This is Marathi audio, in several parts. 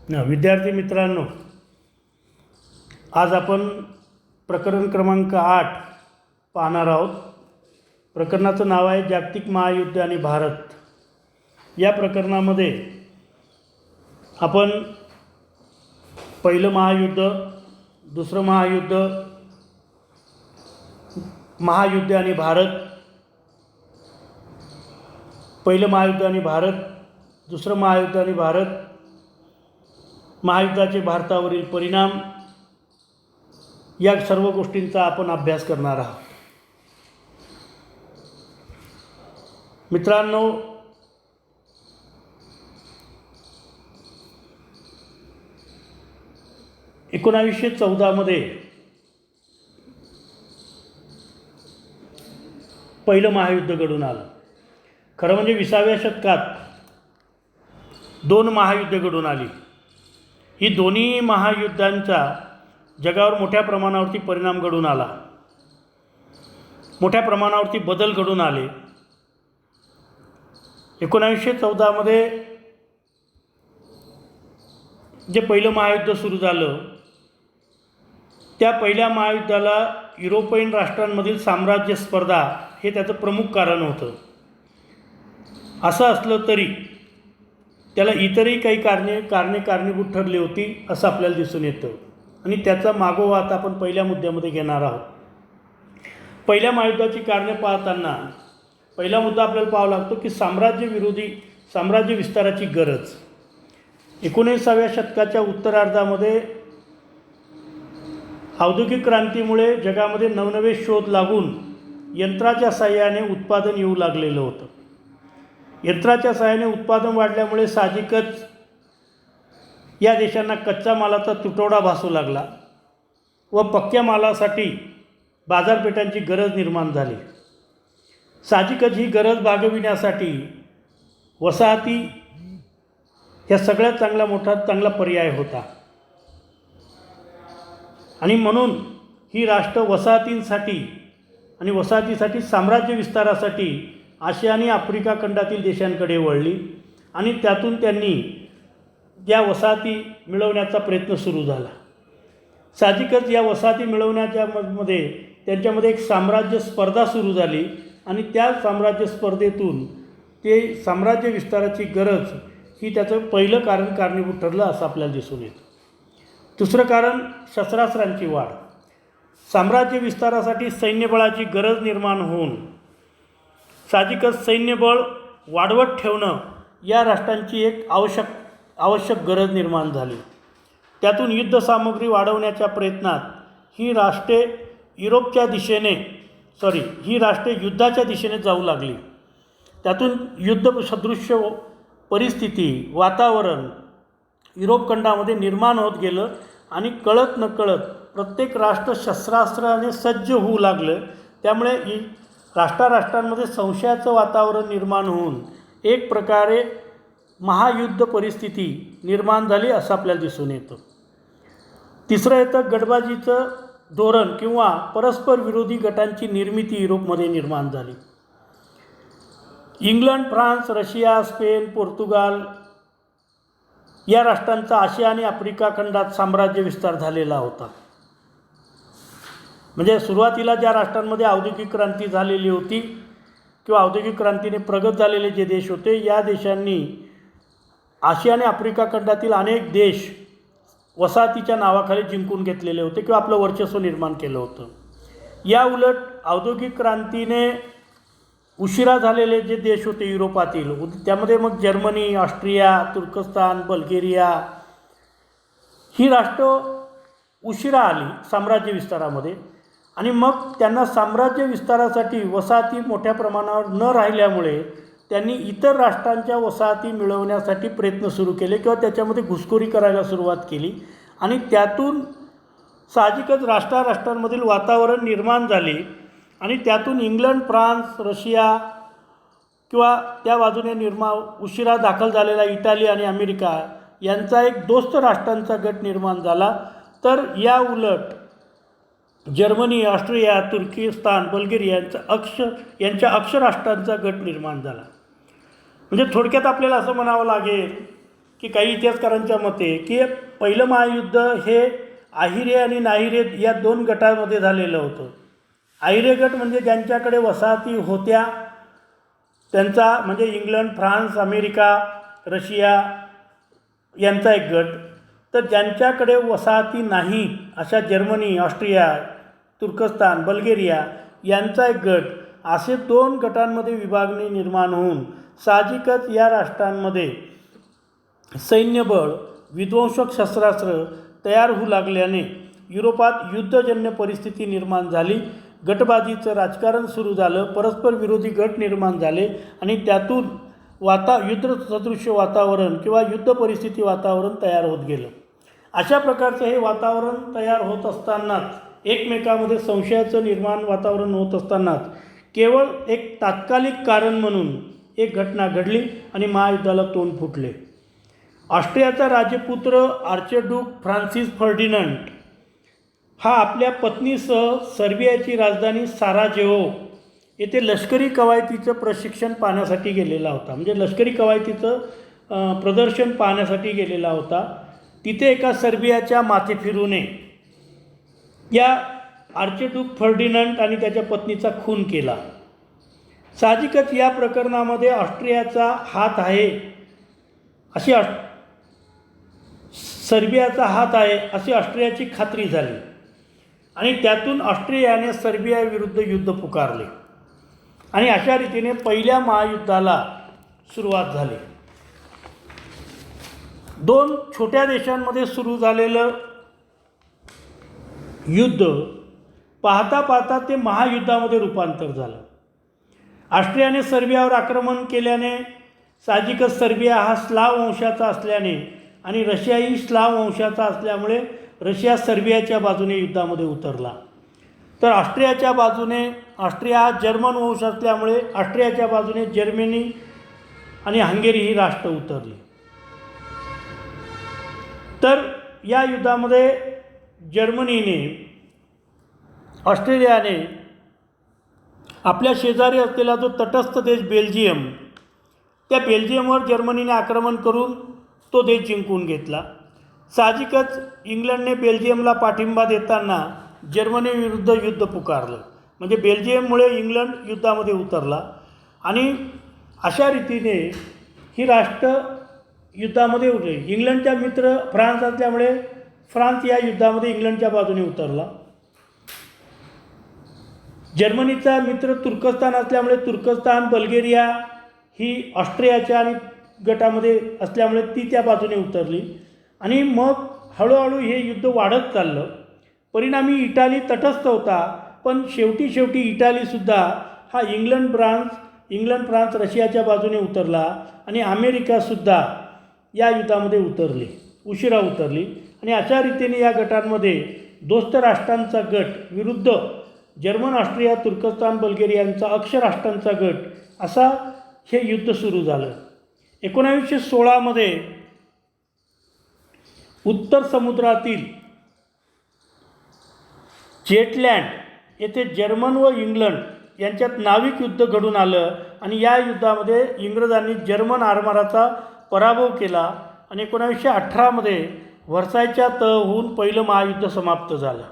विद्यार्थी मित्रांनो, आज आपण प्रकरण क्रमांक 8 पाहणार आहोत. प्रकरणाचं नाव आहे जागतिक महायुद्ध आणि भारत. या प्रकरणामध्ये आपण पहिलं महायुद्ध, दुसरं महायुद्ध आणि भारत, पहिलं महायुद्ध आणि भारत, दुसरं महायुद्ध आणि भारत, महायुद्धाचे भारतावरील परिणाम, या सर्व गोष्टींचा आपण अभ्यास करणार आहोत. मित्रांनो, मध्ये पहिलं महायुद्ध घडून आलं. खरं म्हणजे 20व्या शतकात 2 महायुद्ध घडून आली. ही दोन्ही महायुद्धांचा जगावर मोठ्या प्रमाणावरती परिणाम घडून आला, मोठ्या प्रमाणावरती बदल घडून आले. 1914 मध्ये जे पहिलं महायुद्ध सुरू झालं, त्या पहिल्या महायुद्धाला युरोपियन राष्ट्रांमधील साम्राज्य स्पर्धा हे त्याचं प्रमुख कारण होतं. असं असलं तरी त्याला इतरही काही कारणीभूत ठरली होती असं आपल्याला दिसून येतं, आणि त्याचा मागोवा आता आपण पहिल्या मुद्द्यामध्ये घेणार आहोत. पहिल्या महायुद्धाची कारणे पाहताना पहिला मुद्दा आपल्याला पाहावा लागतो की साम्राज्य विस्ताराची गरज. 19व्या शतकाच्या उत्तरार्धामध्ये औद्योगिक क्रांतीमुळे जगामध्ये नवनवे शोध लागून यंत्राच्या साहाय्याने उत्पादन येऊ लागलेलं होतं. यंत्राच्या साहाय्याने उत्पादन वाढल्यामुळे साहजिकच या देशांना कच्च्या मालाचा तुटवडा भासू लागला व पक्क्या मालासाठी बाजारपेठांची गरज निर्माण झाली. साहजिकच ही गरज भागविण्यासाठी वसाहती ह्या सगळ्यात चांगला पर्याय होता, आणि म्हणून ही राष्ट्र वसाहतीसाठी साम्राज्य विस्तारासाठी आशिया आणि आफ्रिका खंडातील देशांकडे वळली, आणि त्यातून त्यांनी या वसाहती मिळवण्याचा प्रयत्न सुरू झाला. साहजिकच या वसाहती मिळवण्याच्या त्यांच्यामध्ये एक साम्राज्य स्पर्धा सुरू झाली, आणि त्या साम्राज्य स्पर्धेतून ते साम्राज्य विस्ताराची गरज ही त्याचं पहिलं कारणीभूत ठरलं असं आपल्याला दिसून येतं. दुसरं कारण शस्त्रास्त्रांची वाढ. साम्राज्य विस्तारासाठी सैन्यबळाची गरज निर्माण होऊन साहजिकच सैन्यबळ वाढवत ठेवणं या राष्ट्रांची एक आवश्यक गरज निर्माण झाली. त्यातून युद्धसामग्री वाढवण्याच्या प्रयत्नात ही राष्ट्रे युद्धाच्या दिशेने जाऊ लागली. त्यातून युद्धसदृश्य परिस्थिती, वातावरण युरोप खंडामध्ये निर्माण होत गेलं, आणि कळत नकळत प्रत्येक राष्ट्र शस्त्रास्त्राने सज्ज होऊ लागलं. त्यामुळे राष्ट्रांमध्ये संशयाचं वातावरण निर्माण होऊन एक प्रकारे महायुद्ध परिस्थिती निर्माण झाली असं आपल्याला दिसून येतं. तिसरं येतं गटबाजीचं धोरण किंवा परस्पर विरोधी गटांची निर्मिती युरोपमध्ये निर्माण झाली. England, France, Russia, Spain, Portugal या राष्ट्रांचा आशिया आणि आफ्रिका खंडात साम्राज्य विस्तार झालेला होता. म्हणजे सुरुवातीला ज्या राष्ट्रांमध्ये औद्योगिक क्रांती झालेली होती किंवा औद्योगिक क्रांतीने प्रगत झालेले जे देश होते, या देशांनी आशिया आणि आफ्रिका खंडातील अनेक देश वसाहतीच्या नावाखाली जिंकून घेतलेले होते किंवा आपलं वर्चस्व निर्माण केलं होतं. या उलट औद्योगिक क्रांतीने उशिरा झालेले जे देश होते युरोपातील, त्यामध्ये मग जर्मनी, ऑस्ट्रिया, तुर्कस्तान, बल्गेरिया ही राष्ट्र उशिरा आली साम्राज्य विस्तारामध्ये, आणि मग त्यांना साम्राज्य विस्तारासाठी वसाहती मोठ्या प्रमाणावर न राहिल्यामुळे त्यांनी इतर राष्ट्रांच्या वसाहती मिळवण्यासाठी प्रयत्न सुरू केले किंवा त्याच्यामध्ये घुसखोरी करायला सुरुवात केली, आणि त्यातून साहजिकच राष्ट्रांमधील वातावरण निर्माण झाले, आणि त्यातून इंग्लंड, फ्रान्स, रशिया किंवा त्या बाजूने उशिरा दाखल झालेला इटाली आणि अमेरिका यांचा एक दोस्त राष्ट्रांचा गट निर्माण झाला. तर या उलट जर्मनी, ऑस्ट्रिया, तुर्किस्तान, बल्गेरिया यांच्या अक्ष राष्ट्रांचा गट निर्माण झाला. म्हणजे थोडक्यात आपल्याला असं म्हणावं लागेल की काही इतिहासकारांच्या मते की पहिलं महायुद्ध हे आहिरे आणि नाहिरे या दोन गटामध्ये झालेलं होतं. आहिरे गट म्हणजे ज्यांच्याकडे वसाहती होत्या त्यांचा, म्हणजे इंग्लंड, फ्रान्स, अमेरिका, रशिया यांचा एक गट. तर ज्यांच्याकडे वसाहती नाही अशा जर्मनी, ऑस्ट्रिया, तुर्कस्तान, बल्गेरिया यांचा एक गट. असे दोन गटांमध्ये विभागणी निर्माण होऊन साहजिकच या राष्ट्रांमध्ये सैन्यबळ, विध्वंसक शस्त्रास्त्र तयार होऊ लागल्याने युरोपात युद्धजन्य परिस्थिती निर्माण झाली. गटबाजीचं राजकारण सुरू झालं, परस्पर विरोधी गट निर्माण झाले आणि त्यातून युद्धसदृश्य वातावरण किंवा युद्ध परिस्थिती वातावरण तयार होत गेलं. अशा प्रकारचं हे वातावरण तयार होत असतानाच, एकमेकामध्ये संशयाचं निर्माण वातावरण होत असतानाच केवळ एक तात्कालिक कारण म्हणून एक घटना घडली आणि महायुद्धाला तोंड फुटले. ऑस्ट्रियाचा राजपुत्र आर्चड्यूक फ्रान्सिस फर्डिनंड हा आपल्या पत्नीसह सर्बियाची राजधानी साराजेव्हो येथे लष्करी कवायतीचं प्रशिक्षण पाहण्यासाठी गेलेला होता. म्हणजे लष्करी कवायतीचं प्रदर्शन पाहण्यासाठी गेलेला होता. तिथे एका सर्बियाच्या माथेफिरूने या आर्चड्यूक फर्डिनंड आणि त्याच्या पत्नीचा खून केला. साहजिकच या प्रकरणामध्ये ऑस्ट्रियाचा हात आहे अशी सर्बियाचा हात आहे अशी ऑस्ट्रियाची खात्री झाली आणि त्यातून ऑस्ट्रियाने सर्बियाविरुद्ध युद्ध पुकारले आणि अशा रीतीने पहिल्या महायुद्धाला सुरुवात झाली. दोन छोट्या देशांमध्ये सुरू झालेलं युद्ध पाहता पाहता ते महायुद्धामध्ये रूपांतर झालं. ऑस्ट्रियाने सर्बियावर आक्रमण केल्याने साहजिकच सर्बिया हा स्लाव वंशाचा असल्याने आणि रशियाही स्लाव वंशाचा असल्यामुळे रशिया सर्बियाच्या बाजूने युद्धामध्ये उतरला. तर ऑस्ट्रिया हा जर्मन वंश असल्यामुळे ऑस्ट्रियाच्या बाजूने जर्मनी आणि हंगेरी ही राष्ट्र उतरली. तर या युद्धामध्ये जर्मनीने, ऑस्ट्रेलियाने आपल्या शेजारी असलेला जो तटस्थ देश बेल्जियम, त्या बेल्जियमवर जर्मनीने आक्रमण करून तो देश जिंकून घेतला. साहजिकच इंग्लंडने बेल्जियमला पाठिंबा देताना जर्मनीविरुद्ध युद्ध पुकारलं. म्हणजे बेल्जियममुळे इंग्लंड युद्धामध्ये उतरला आणि अशा रीतीने ही राष्ट्र युद्धामध्ये उतरली. इंग्लंडचा मित्र फ्रान्स असल्यामुळे फ्रान्स या युद्धामध्ये इंग्लंडच्या बाजूने उतरला. जर्मनीचा मित्र तुर्कस्तान असल्यामुळे तुर्कस्तान, बल्गेरिया ही ऑस्ट्रियाच्या आणि गटामध्ये असल्यामुळे ती त्या बाजूने उतरली आणि मग हळूहळू हे युद्ध वाढत चाललं. परिणामी इटाली तटस्थ होता, पण शेवटी इटालीसुद्धा हा इंग्लंड, फ्रान्स, रशियाच्या बाजूने उतरला आणि अमेरिकासुद्धा या युद्धामध्ये उशिरा उतरली आणि अशा रीतीने या गटांमध्ये दोस्त राष्ट्रांचा गट विरुद्ध जर्मन, ऑस्ट्रिया, तुर्कस्तान, बल्गेरिया यांचा अक्ष राष्ट्रांचा गट, असा हे युद्ध सुरू झालं. 1916 उत्तर समुद्रातील जेटलँड येथे जर्मन व इंग्लंड यांच्यात नाविक युद्ध घडून आलं आणि या युद्धामध्ये इंग्रजांनी जर्मन आरमाराचा पराभव केला आणि 1918 व्हर्सायच्या तह होऊन पहिलं महायुद्ध समाप्त झालं.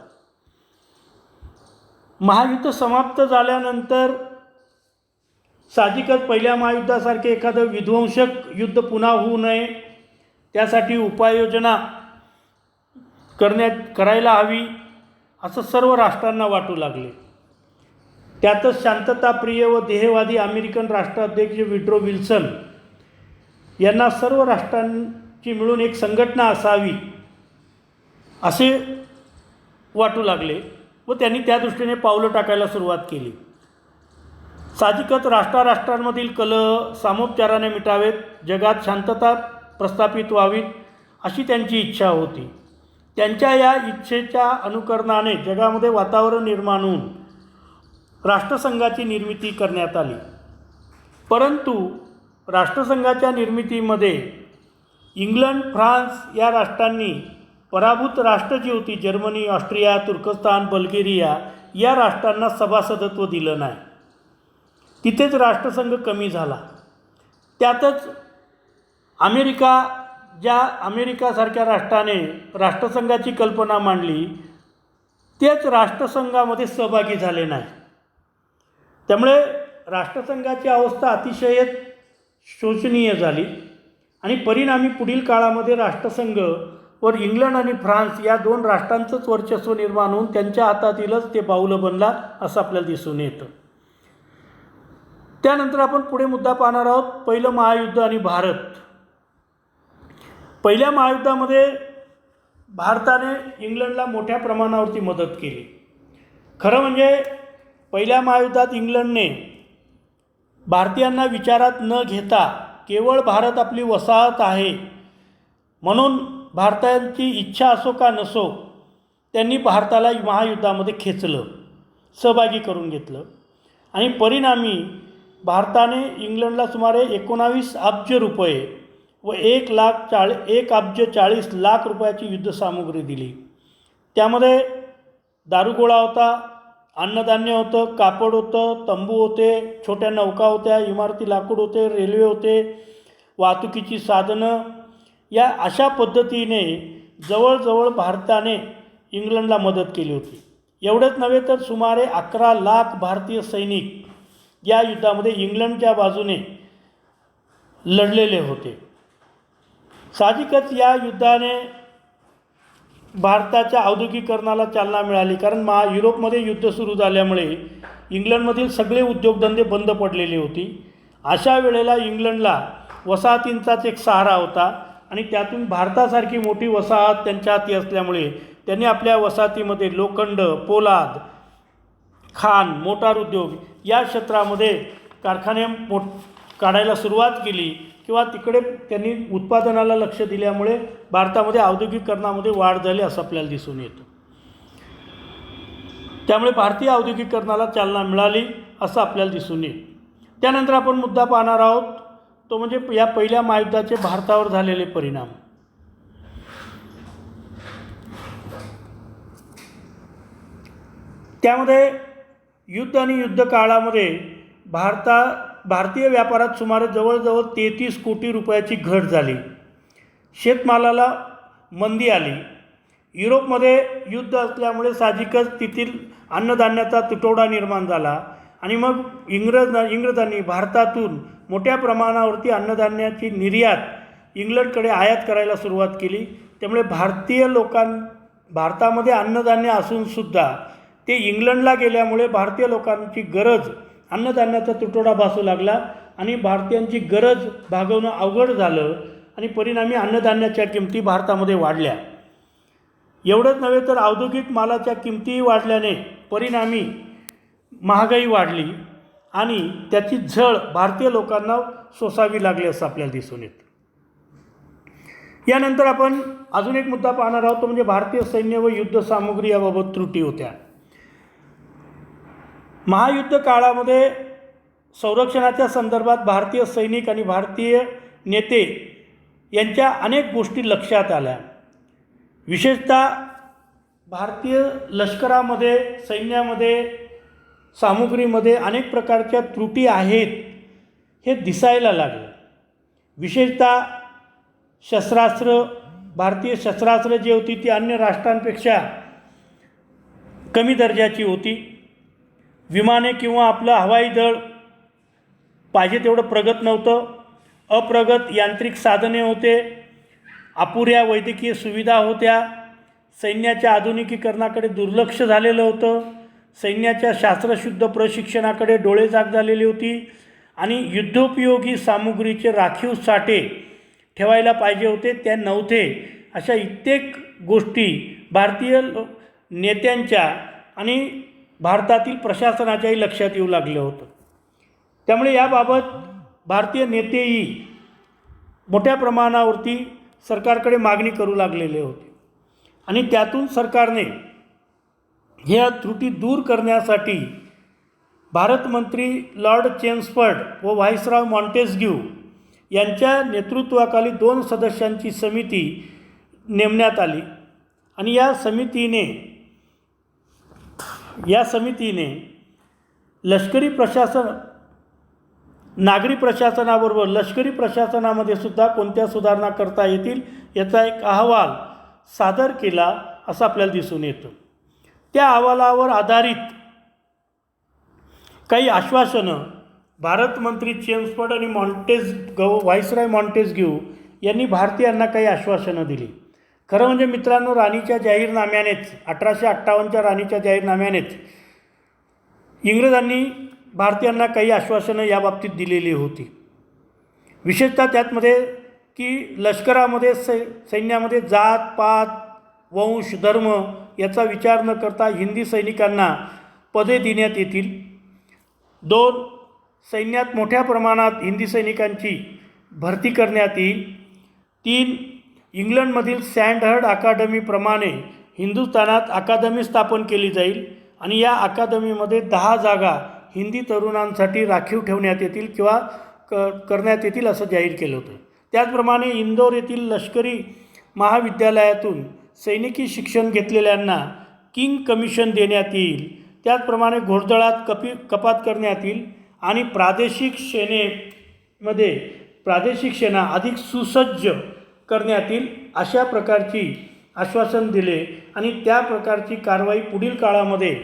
महायुद्ध समाप्त झाल्यानंतर साहजिकच पहिल्या महायुद्धासारखे एखादं विध्वंसक युद्ध पुन्हा होऊ नये त्यासाठी उपाययोजना करायला हवी असं सर्व राष्ट्रांना वाटू लागले. त्यातच शांतताप्रिय व देहवादी अमेरिकन राष्ट्राध्यक्ष विड्रो विल्सन यांना सर्व राष्ट्रांची मिळून एक संघटना असावी असे वाटू लागले व त्यांनी त्या दृष्टीने पावलं टाकायला सुरुवात केली. साहजिकच राष्ट्रांमधील कलह सामोपचाराने मिटावेत, जगात शांतता प्रस्थापित व्हावीत अशी त्यांची इच्छा होती. त्यांच्या या इच्छेच्या अनुकरणाने जगामध्ये वातावरण निर्माण होऊन राष्ट्रसंघाची निर्मिती करण्यात आली. परंतु राष्ट्रसंघाच्या निर्मितीमध्ये इंग्लंड, फ्रान्स या राष्ट्रांनी पराभूत राष्ट्र जी होती जर्मनी, ऑस्ट्रिया, तुर्कस्तान, बल्गेरिया या राष्ट्रांना सभासदत्व दिलं नाही. तिथेच राष्ट्रसंघ कमी झाला. त्यातच अमेरिका ज्या अमेरिकासारख्या राष्ट्राने राष्ट्रसंघाची कल्पना मांडली तेच राष्ट्रसंघामध्ये सहभागी झाले नाही. त्यामुळे राष्ट्रसंघाची अवस्था अतिशय शोचनीय झाली आणि परिणामी पुढील काळामध्ये राष्ट्रसंघ वर इंग्लंड आणि फ्रान्स या दोन राष्ट्रांचंच वर्चस्व निर्माण होऊन त्यांच्या हातातीलच ते बाहुलं बनला असं आपल्याला दिसून येतं. त्यानंतर आपण पुढे मुद्दा पाहणार आहोत पहिलं महायुद्ध आणि भारत. पहिल्या महायुद्धामध्ये भारताने इंग्लंडला मोठ्या प्रमाणावरती मदत केली. खरं म्हणजे पहिल्या महायुद्धात इंग्लंडने भारतीयांना विचारात न घेता केवळ भारत आपली वसाहत आहे म्हणून भारताची इच्छा असो का नसो त्यांनी भारताला महायुद्धामध्ये खेचलं, सहभागी करून घेतलं आणि परिणामी भारताने इंग्लंडला सुमारे 19 अब्ज रुपये व 1,40,00,000 रुपयाची युद्धसामुग्री दिली. त्यामध्ये दारुगोळा होता, अन्नधान्य होतं, कापड होतं, तंबू होते, छोट्या नौका होत्या, इमारती लाकूड होते, रेल्वे होते, वाहतुकीची साधनं. या अशा पद्धतीने जवळजवळ भारताने इंग्लंडला मदत केली होती. एवढंच नव्हे तर सुमारे 11 लाख भारतीय सैनिक या युद्धामध्ये इंग्लंडच्या बाजूने लढलेले होते. साहजिकच या युद्धाने भारताच्या औद्योगिकीकरणाला चालना मिळाली, कारण युरोपमध्ये युद्ध सुरू झाल्यामुळे इंग्लंडमधील सगळे उद्योगधंदे बंद पडलेले होते. अशा वेळेला इंग्लंडला वसाहतींचाच एक सहारा होता आणि त्यातून भारतासारखी मोठी वसाहत त्यांच्या हाती असल्यामुळे त्यांनी आपल्या वसाहतीमध्ये लोखंड, पोलाद, खाण, मोटार उद्योग या क्षेत्रामध्ये कारखाने काढायला सुरुवात केली किंवा तिकडे त्यांनी उत्पादनाला लक्ष दिल्यामुळे भारतामध्ये औद्योगिकीकरणामध्ये वाढ झाली असं आपल्याला दिसून येतं. त्यामुळे भारतीय औद्योगिकीकरणाला चालना मिळाली असं आपल्याला दिसून येईल. त्यानंतर आपण मुद्दा पाहणार आहोत तो म्हणजे या पहिल्या महायुद्धाचे भारतावर झालेले परिणाम. त्यामध्ये युद्ध आणि युद्ध काळामध्ये भारतीय व्यापारात सुमारे जवळजवळ 33 कोटी रुपयाची घट झाली. शेतमालाला मंदी आली. युरोपमध्ये युद्ध असल्यामुळे साहजिकच तेथील अन्नधान्याचा तुटवडा निर्माण झाला आणि मग इंग्रजांनी भारतातून मोठ्या प्रमाणावरती अन्नधान्याची निर्यात इंग्लंडकडे आयात करायला सुरुवात केली. त्यामुळे भारतामध्ये अन्नधान्य असूनसुद्धा ते इंग्लंडला गेल्यामुळे भारतीय लोकांची गरज, अन्नधान्याचा तुटवडा भासू लागला आणि भारतीयांची गरज भागवणं अवघड झालं आणि परिणामी अन्नधान्याच्या किमती भारतामध्ये वाढल्या. एवढंच नव्हे तर औद्योगिक मालाच्या किमतीही वाढल्याने परिणामी महागाई वाढली आणि त्याची झळ भारतीय लोकांना सोसावी लागली असं आपल्याला दिसून येतं. यानंतर आपण अजून एक मुद्दा पाहणार आहोत तो म्हणजे भारतीय सैन्य व युद्धसामुग्री याबाबत त्रुटी होत्या. महायुद्ध काळामध्ये संरक्षणाच्या संदर्भात भारतीय सैनिक आणि भारतीय नेते यांच्या अनेक गोष्टी लक्षात आल्या. विशेषतः भारतीय लष्करामध्ये, सैन्यामध्ये, सामुग्रीमध्ये अनेक प्रकारच्या त्रुटी आहेत हे दिसायला लागलं. विशेषतः शस्त्रास्त्र, भारतीय शस्त्रास्त्र जी होती ती अन्य राष्ट्रांपेक्षा कमी दर्जाची होती. विमाने किंवा आपलं हवाई दळ पाहिजे तेवढं प्रगत नव्हतं. अप्रगत यांत्रिक साधने होते. अपुऱ्या वैद्यकीय सुविधा होत्या. सैन्याच्या आधुनिकीकरणाकडे दुर्लक्ष झालेलं होतं. सैन्याच्या शास्त्रशुद्ध प्रशिक्षणाकडे डोळेझाक झालेली होती आणि युद्धोपयोगी सामुग्रीचे राखीव साठे ठेवायला पाहिजे होते त्या नव्हते. अशा कित्येक गोष्टी भारतीय नेत्यांच्या आणि भारतातील प्रशासनाच्याही लक्षात येऊ लागलं होतं. त्यामुळे याबाबत भारतीय नेतेही मोठ्या प्रमाणावरती सरकारकडे मागणी करू लागलेले होते आणि त्यातून सरकारने ह्या त्रुटी दूर करण्यासाठी भारतमंत्री लॉर्ड चेम्सफर्ड व व्हाईसरॉय मॉन्टेस्क्यू यांच्या नेतृत्वाखाली 2 सदस्यांची समिती नेमण्यात आली आणि या समितीने लष्करी प्रशासन नागरी प्रशासनाबरोबर लष्करी प्रशासनामध्ये सुद्धा कोणत्या सुधारणा करता येतील याचा एक अहवाल सादर केला असं आपल्याला दिसून येतं. त्या अहवालावर आधारित काही आश्वासनं भारत मंत्री चेम्सफोर्ड आणि व्हाईसरॉय मॉन्टेस्क्यू यांनी भारतीयांना काही आश्वासनं दिली. खरं म्हणजे मित्रांनो, राणीच्या जाहीरनाम्यानेच 1858च्या राणीच्या जाहीरनाम्यानेच इंग्रजांनी भारतीयांना काही आश्वासनं याबाबतीत दिलेली होती. विशेषतः त्यातमध्ये की लष्करामध्ये सैन्यामध्ये जात पात वंश धर्म याचा विचार न करता हिंदी सैनिकांना पदे देण्यात येतील. 2. सैन्यात मोठ्या प्रमाणात हिंदी सैनिकांची भरती करण्यात येईल. 3. इंग्लंडमधील सँडहर्ड अकादमीप्रमाणे हिंदुस्थानात अकादमी स्थापन केली जाईल आणि या अकादमीमध्ये 10 जागा हिंदी तरुणांसाठी राखीव ठेवण्यात येतील किंवा करण्यात येतील असं जाहीर केलं होतं. त्याचप्रमाणे इंदोर येथील लष्करी महाविद्यालयातून सैनिकी शिक्षण घेतलेल्यांना किंग कमिशन देण्यात येईल. त्याचप्रमाणे घोडदळात कपात करण्यात येईल आणि प्रादेशिक सेना अधिक सुसज्ज करण्यात येईल अशा प्रकारची आश्वासन दिले आणि त्या प्रकारची कारवाई पुढील काळामध्ये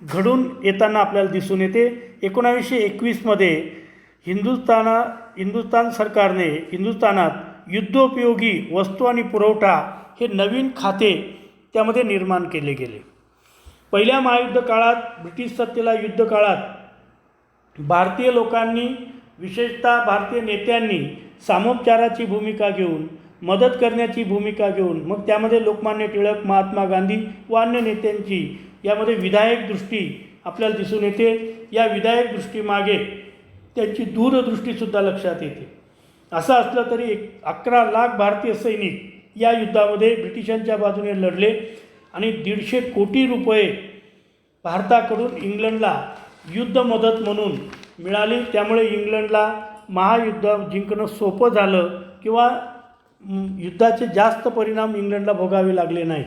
घडून येताना आपल्याला दिसून येते. 1921मध्ये हिंदुस्थान सरकारने हिंदुस्थानात युद्धोपयोगी वस्तू आणि पुरवठा हे नवीन खाते त्यामध्ये निर्माण केले गेले. पहिल्या महायुद्ध काळात ब्रिटिश सत्तेला युद्ध काळात भारतीय लोकांनी विशेषतः भारतीय नेत्यांनी सामोपचाराची भूमिका घेऊन मदत करण्याची भूमिका घेऊन मग त्यामध्ये लोकमान्य टिळक महात्मा गांधी व अन्य नेत्यांची यामध्ये विधायक दृष्टी आपल्याला दिसून येते. या विधायक दृष्टीमागे त्यांची दूरदृष्टीसुद्धा लक्षात येते. असं असलं तरी 11 लाख भारतीय सैनिक या युद्धामध्ये ब्रिटिशांच्या बाजूने लढले आणि 150 कोटी रुपये भारताकडून इंग्लंडला युद्ध मदत म्हणून मिळाली. त्यामुळे इंग्लंडला महायुद्ध जिंकणं सोपं झालं किंवा युद्धाचे जास्त परिणाम इंग्लंडला भोगावे लागले नाहीत.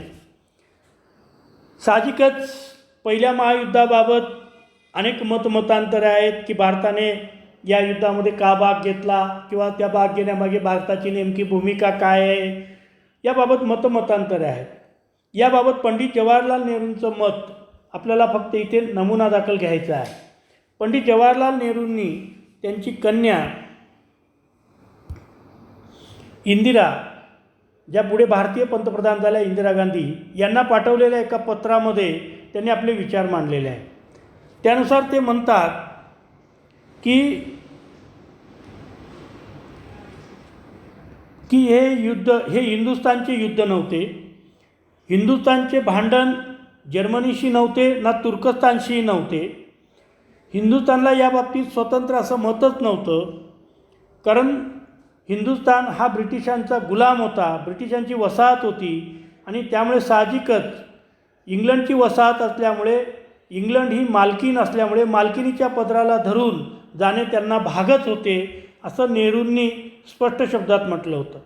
साहजिकच पहिल्या महायुद्धाबाबत अनेक मतमतांतरे आहेत की भारताने या युद्धामध्ये का भाग घेतला किंवा त्या भाग घेण्यामागे भारताची नेमकी भूमिका काय आहे याबाबत मतमतांतरे आहेत. याबाबत पंडित जवाहरलाल नेहरूंचं मत आपल्याला फक्त इथे नमुना दाखल घ्यायचं आहे. पंडित जवाहरलाल नेहरूंनी त्यांची कन्या इंदिरा, ज्या पुढे भारतीय पंतप्रधान झाल्या इंदिरा गांधी, यांना पाठवलेल्या एका पत्रामध्ये त्यांनी आपले विचार मांडलेले आहेत. त्यानुसार ते म्हणतात की हे युद्ध हे हिंदुस्थानचे युद्ध नव्हते. हिंदुस्थानचे भांडण जर्मनीशी नव्हते ना तुर्कस्तानशी नव्हते. हिंदुस्थानला याबाबतीत स्वतंत्र असं मतच नव्हतं, कारण हिंदुस्थान हा ब्रिटिशांचा गुलाम होता, ब्रिटिशांची वसाहत होती आणि त्यामुळे साहजिकच इंग्लंडची वसाहत असल्यामुळे इंग्लंड ही मालकीन असल्यामुळे मालकीनीच्या पदराला धरून जाणे त्यांना भागच होते असं नेहरूंनी स्पष्ट शब्दात म्हटलं होतं.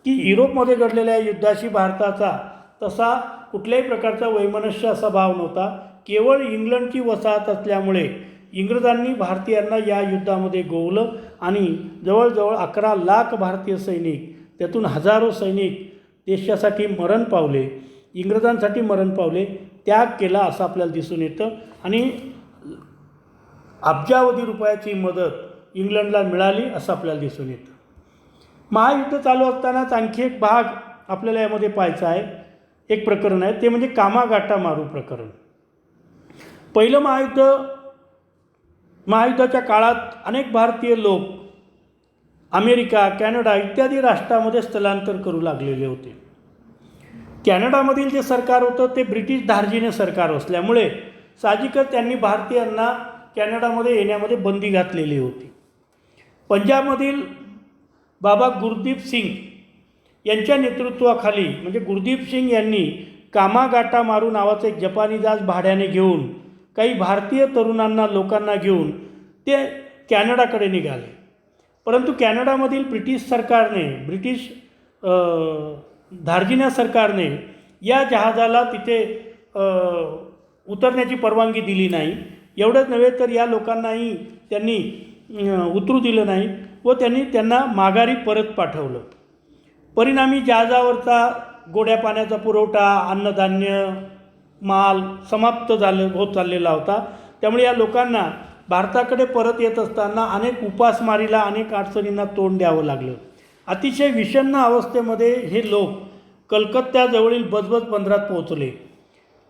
की युरोपमध्ये घडलेल्या युद्धाशी भारताचा तसा कुठल्याही प्रकारचा वैमनस्य असा भाव नव्हता. केवळ इंग्लंडची वसाहत असल्यामुळे इंग्रजांनी भारतीयांना या युद्धामध्ये गोवलं आणि जवळजवळ 11 लाख भारतीय सैनिक, त्यातून हजारो सैनिक देशासाठी मरण पावले, इंग्रजांसाठी मरण पावले, त्याग केला असं आपल्याला दिसून येतं. आणि अब्जावधी रुपयाची मदत इंग्लंडला मिळाली असं आपल्याला दिसून येतं. महायुद्ध चालू असतानाच आणखी एक भाग आपल्याला यामध्ये पाहायचा आहे, एक प्रकरण आहे, ते म्हणजे कामागाटा मारू प्रकरण. पहिलं महायुद्धाच्या काळात अनेक भारतीय लोक अमेरिका, कॅनडा इत्यादी राष्ट्रामध्ये स्थलांतर करू लागलेले होते. कॅनडामधील जे सरकार होतं ते ब्रिटिश धार्जिणे सरकार असल्यामुळे साहजिकच त्यांनी भारतीयांना कॅनडामध्ये येण्यामध्ये बंदी घातलेली होती. पंजाबमधील बाबा गुरदीप सिंग यांच्या नेतृत्वाखाली म्हणजे गुरदीप सिंग यांनी कामागाटा मारू नावाचं एक जपानी जहाज भाड्याने घेऊन काही भारतीय तरुणांना लोकांना घेऊन ते कॅनडाकडे निघाले. परंतु कॅनडामधील ब्रिटिश धार्जिण्या सरकारने या जहाजाला तिथे उतरण्याची परवानगी दिली नाही. एवढंच नव्हे तर या लोकांनाही त्यांनी उतरू दिलं नाही व त्यांना माघारी परत पाठवलं. परिणामी जहाजावरचा गोड्या पाण्याचा पुरवठा, अन्नधान्य, माल समाप्त होत चाललेला होता. त्यामुळे या लोकांना भारताकडे परत येत असताना अनेक उपासमारीला, अनेक अडचणींना तोंड द्यावं लागलं. अतिशय विषण्ण अवस्थेमध्ये हे लोक कलकत्त्याजवळील बजबज बंदरात पोहोचले.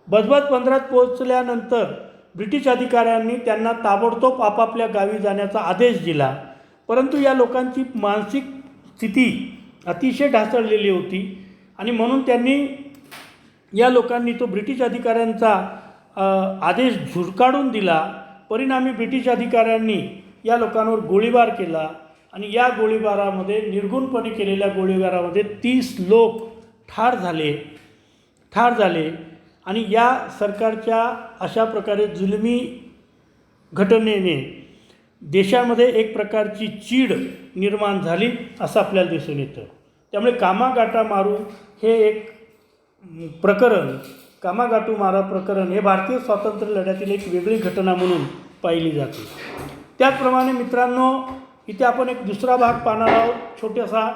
बजबज बंदरात पोहोचल्यानंतर ब्रिटिश अधिकाऱ्यांनी त्यांना ताबडतोब आपापल्या गावी जाण्याचा आदेश दिला. परंतु या लोकांची मानसिक स्थिती अतिशय ढासळलेली होती आणि म्हणून या लोकांनी तो ब्रिटिश अधिकाऱ्यांचा आदेश झुडकाडून दिला. परिणामी ब्रिटिश अधिकाऱ्यांनी या लोकांवर गोळीबार केला आणि या गोळीबारामध्ये, निर्घृणपणे केलेल्या गोळीबारामध्ये 30 लोक ठार झाले आणि या सरकारच्या अशा प्रकारे जुलमी घटनेने देशामध्ये एक प्रकारची चीड निर्माण झाली असं आपल्याला दिसून येतं. त्यामुळे कामागाटा मारू हे एक प्रकरण, कामागाटू मारा प्रकरण हे भारतीय स्वातंत्र्य लढ्यातील एक वेगळी घटना म्हणून पाहिली जाते. त्याचप्रमाणे मित्रांनो, इथे आपण एक दुसरा भाग पाहणार आहोत छोटासा.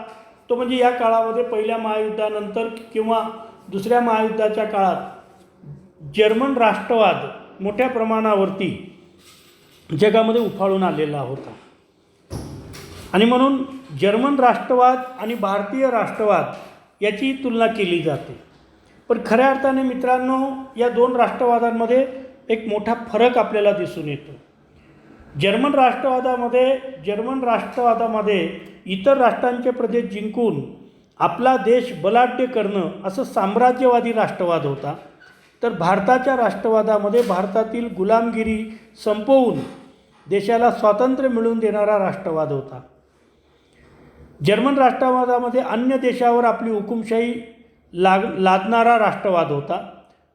तो म्हणजे या काळामध्ये पहिल्या महायुद्धानंतर किंवा दुसऱ्या महायुद्धाच्या काळात जर्मन राष्ट्रवाद मोठ्या प्रमाणावरती जगामध्ये उफाळून आलेला होता आणि म्हणून जर्मन राष्ट्रवाद आणि भारतीय राष्ट्रवाद याची तुलना केली जाते. पण खऱ्या अर्थाने मित्रांनो, या दोन राष्ट्रवादांमध्ये एक मोठा फरक आपल्याला दिसून येतो. जर्मन राष्ट्रवादामध्ये इतर राष्ट्रांचे प्रदेश जिंकून आपला देश बलाढ्य करणं असं साम्राज्यवादी राष्ट्रवाद होता. तर भारताच्या राष्ट्रवादामध्ये भारतातील गुलामगिरी संपवून देशाला स्वातंत्र्य मिळवून देणारा राष्ट्रवाद होता. जर्मन राष्ट्रवादामध्ये अन्य देशावर आपली हुकुमशाही लादणारा राष्ट्रवाद होता.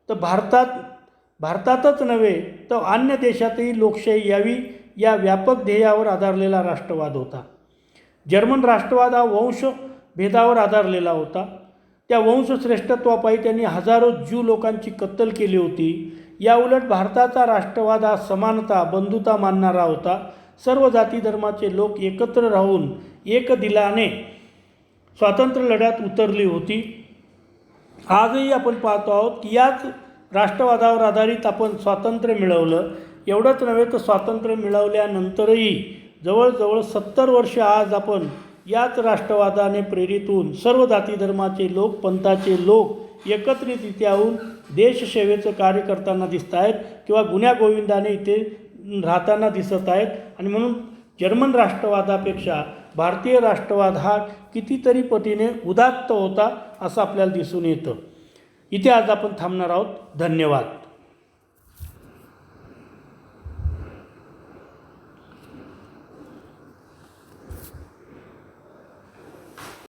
तर भारतातच नव्हे तर अन्य देशातही लोकशाही यावी या व्यापक ध्येयावर आधारलेला राष्ट्रवाद होता. जर्मन राष्ट्रवाद हा वंशभेदावर आधारलेला होता. त्या वंशश्रेष्ठत्वापायी त्यांनी हजारो ज्यू लोकांची कत्तल केली होती. याउलट भारताचा राष्ट्रवाद हा समानता, बंधुता मानणारा होता. सर्व जाती धर्माचे लोक एकत्र राहून एक दिलाने स्वातंत्र्य लढ्यात उतरली होती. आजही आपण पाहतो आहोत की याच राष्ट्रवादावर आधारित आपण स्वातंत्र्य मिळवलं. एवढंच नव्हे तर स्वातंत्र्य मिळवल्यानंतरही जवळजवळ 70 वर्ष आज आपण याच राष्ट्रवादाने प्रेरित होऊन सर्व जाती धर्माचे लोक, पंथाचे लोक एकत्रित इथे येऊन देशसेवेचं कार्य करताना दिसत आहेत किंवा गुण्यागोविंदाने इथे राहताना दिसत आहेत. आणि म्हणून जर्मन राष्ट्रवादापेक्षा भारतीय राष्ट्रवाद हा कितीतरी पटीने उदात्त होता असं आपल्याला दिसून येतं. इथे आज आपण थांबणार आहोत. धन्यवाद.